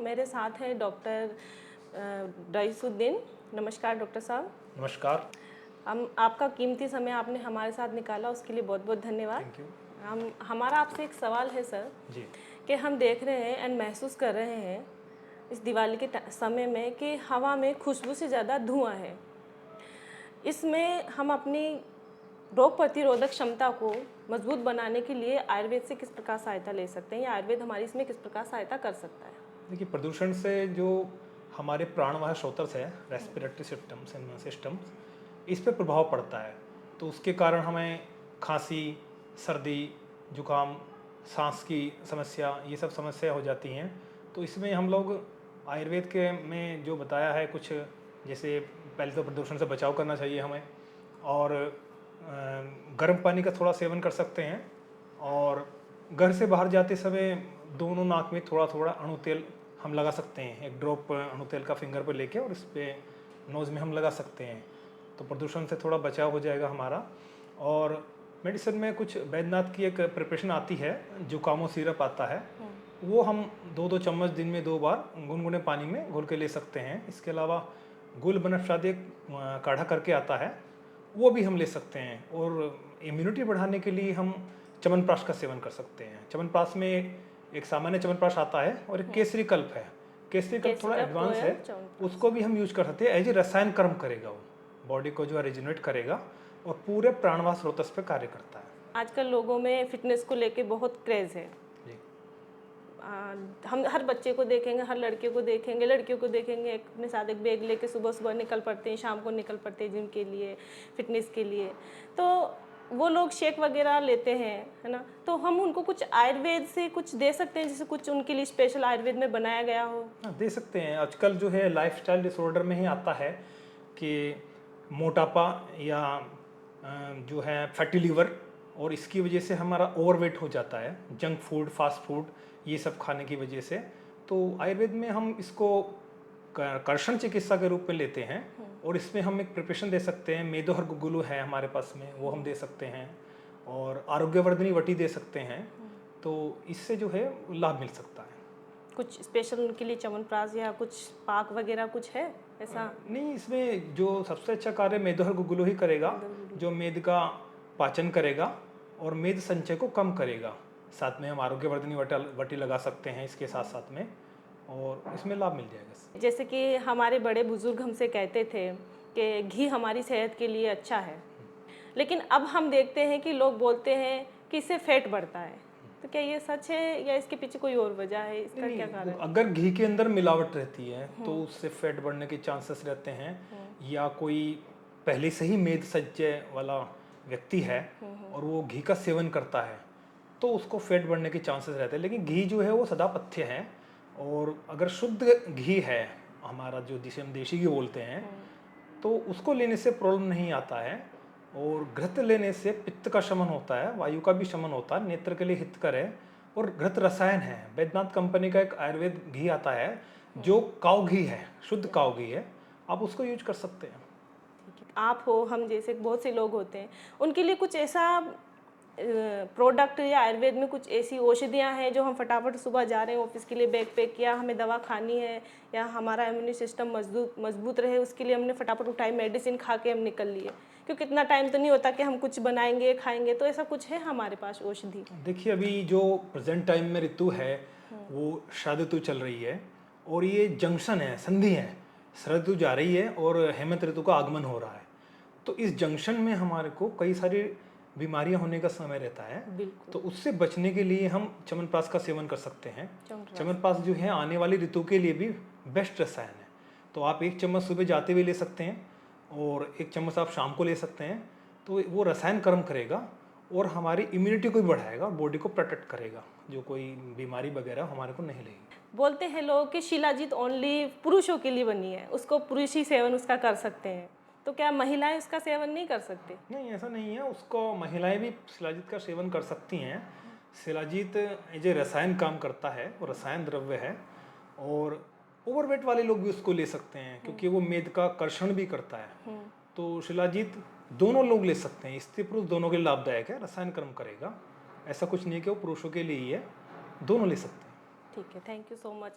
मेरे साथ हैं डॉक्टर रईसुद्दीन। नमस्कार डॉक्टर साहब। नमस्कार। हम आपका कीमती समय आपने हमारे साथ निकाला, उसके लिए बहुत बहुत धन्यवाद। Thank you. हमारा आपसे एक सवाल है सर, जी। कि हम देख रहे हैं एंड महसूस कर रहे हैं इस दिवाली के समय में कि हवा में खुशबू से ज़्यादा धुआं है। इसमें हम अपनी रोग प्रतिरोधक क्षमता को मजबूत बनाने के लिए आयुर्वेद से किस प्रकार सहायता ले सकते हैं, या आयुर्वेद हमारी इसमें किस प्रकार सहायता कर सकता है? देखिए, प्रदूषण से जो हमारे प्राणवायु स्रोतस है, रेस्पिरेटरी सिस्टम्स एंड सिस्टम्स, इस पे प्रभाव पड़ता है। तो उसके कारण हमें खांसी, सर्दी, जुकाम, सांस की समस्या, ये सब समस्या हो जाती हैं। तो इसमें हम लोग आयुर्वेद के में जो बताया है कुछ, जैसे पहले तो प्रदूषण से बचाव करना चाहिए हमें, और गर्म पानी का थोड़ा सेवन कर सकते हैं, और घर से बाहर जाते समय दोनों नाक में थोड़ा थोड़ा अणु तेल हम लगा सकते हैं। एक ड्रॉप अणु तेल का फिंगर पर लेके और इस पे नोज़ में हम लगा सकते हैं, तो प्रदूषण से थोड़ा बचाव हो जाएगा हमारा। और मेडिसिन में कुछ बैद्यनाथ की एक प्रिपरेशन आती है, जुकामो सिरप आता है, वो हम 2-2 चम्मच दिन में 2 बार गुनगुने पानी में घोल के ले सकते हैं। इसके अलावा गुल बनस्पति एक काढ़ा करके आता है, वो भी हम ले सकते हैं। और इम्यूनिटी बढ़ाने के लिए हम च्यवनप्राश का सेवन कर सकते हैं। च्यवनप्राश में एक सामान्य च्यवनप्राश आता है और एक केसरी कल्प है। केसरी कल्प थोड़ा एडवांस है, उसको भी हम यूज कर सकते हैं। एज ए रसायन कर्म करेगा, वो बॉडी को जो है रिजनरेट करेगा और पूरे प्राणवायु स्रोतस पे कार्य करता है। आजकल लोगों में फिटनेस को लेके बहुत क्रेज़ है। जी। हम हर बच्चे को देखेंगे, हर लड़के को देखेंगे, लड़कियों को देखेंगे, अपने साथ एक बैग लेके सुबह सुबह निकल पड़ते हैं, शाम को निकल पड़ते हैं जिम के लिए, फिटनेस के लिए। तो वो लोग शेक वगैरह लेते हैं, है ना? तो हम उनको कुछ आयुर्वेद से कुछ दे सकते हैं, जैसे कुछ उनके लिए स्पेशल आयुर्वेद में बनाया गया हो? हाँ, दे सकते हैं। आजकल जो है लाइफस्टाइल डिसऑर्डर में ही आता है कि मोटापा या जो है फैटी लिवर, और इसकी वजह से हमारा ओवरवेट हो जाता है, जंक फूड, फास्ट फूड, ये सब खाने की वजह से। तो आयुर्वेद में हम इसको कर्षण चिकित्सा के रूप में लेते हैं, और इसमें हम एक प्रिपरेशन दे सकते हैं। मेदोहर गुगुलू है हमारे पास में, वो हम दे सकते हैं, और आरोग्यवर्धनी वटी दे सकते हैं। तो इससे जो है लाभ मिल सकता है। कुछ स्पेशल उनके लिए च्यवनप्राश या कुछ पाक वगैरह कुछ है ऐसा? नहीं, इसमें जो सबसे अच्छा कार्य मेदोहर गुगुलू ही करेगा, जो मेद का पाचन करेगा और मेद संचय को कम करेगा। साथ में हम आरोग्यवर्धनी वटी लगा सकते हैं इसके साथ साथ में, और इसमें लाभ मिल जाएगा इससे। जैसे कि हमारे बड़े बुजुर्ग हमसे कहते थे कि घी हमारी सेहत के लिए अच्छा है, लेकिन अब हम देखते हैं कि लोग बोलते हैं कि इससे फैट बढ़ता है। तो क्या ये सच है, या इसके पीछे कोई और वजह है? इसका क्या कारण है? अगर घी के अंदर मिलावट रहती है तो उससे फैट बढ़ने के चांसेस रहते हैं, या कोई पहले से ही मेद संचय वाला व्यक्ति है और वो घी का सेवन करता है, तो उसको फैट बढ़ने के चांसेस रहते हैं। लेकिन घी जो है वो सदा पथ्य है, और अगर शुद्ध घी है हमारा, जो जिसे हम देशी घी बोलते हैं, तो उसको लेने से प्रॉब्लम नहीं आता है। और घृत लेने से पित्त का शमन होता है, वायु का भी शमन होता है, नेत्र के लिए हितकर है, और घृत रसायन है। बैद्यनाथ कंपनी का एक आयुर्वेद घी आता है जो काऊ घी है, शुद्ध काऊ घी है, आप उसको यूज कर सकते हैं। ठीक है। आप हो, हम जैसे बहुत से लोग होते हैं, उनके लिए कुछ ऐसा प्रोडक्ट या आयुर्वेद में कुछ ऐसी औषधियाँ हैं जो हम फटाफट सुबह जा रहे हैं ऑफिस के लिए, बैग पैक किया, हमें दवा खानी है, या हमारा इम्यून सिस्टम मजबूत रहे, उसके लिए हमने फटाफट उठाई, मेडिसिन खा के हम निकल लिए, क्योंकि इतना टाइम तो नहीं होता कि हम कुछ बनाएंगे खाएंगे। तो ऐसा कुछ है हमारे पास औषधि? देखिए, अभी जो प्रेजेंट टाइम में ऋतु है वो शरद ऋतु चल रही है, और ये जंक्शन है, संधि है। शरद ऋतु जा रही है और हेमंत ऋतु का आगमन हो रहा है। तो इस जंक्शन में हमारे को कई सारी बीमारियां होने का समय रहता है। बिल्कुल। तो उससे बचने के लिए हम च्यवनप्राश का सेवन कर सकते हैं। च्यवनप्राश। च्यवनप्राश जो है आने वाली ऋतु के लिए भी बेस्ट रसायन है। तो आप 1 चम्मच सुबह जाते हुए ले सकते हैं, और 1 चम्मच आप शाम को ले सकते हैं। तो वो रसायन कर्म करेगा और हमारी इम्यूनिटी को भी बढ़ाएगा, बॉडी को प्रोटेक्ट करेगा, जो कोई बीमारी वगैरह हमारे को नहीं लगेगी। बोलते हैं लोग कि शिलाजीत ओनली पुरुषों के लिए बनी है, उसको पुरुष ही सेवन उसका कर सकते हैं, तो क्या महिलाएं उसका सेवन नहीं कर सकती? नहीं, ऐसा नहीं है। उसको महिलाएं भी शिलाजीत का सेवन कर सकती हैं। शिलाजीत जो रसायन काम करता है, वो रसायन द्रव्य है, और ओवरवेट वाले लोग भी उसको ले सकते हैं, क्योंकि वो मेद का कर्षण भी करता है। तो शिलाजीत दोनों लोग ले सकते हैं, स्त्री पुरुष दोनों के लिए लाभदायक है, रसायन कर्म करेगा। ऐसा कुछ नहीं है कि वो पुरुषों के लिए ही है, दोनों ले सकते हैं। ठीक है, थैंक यू सो मच।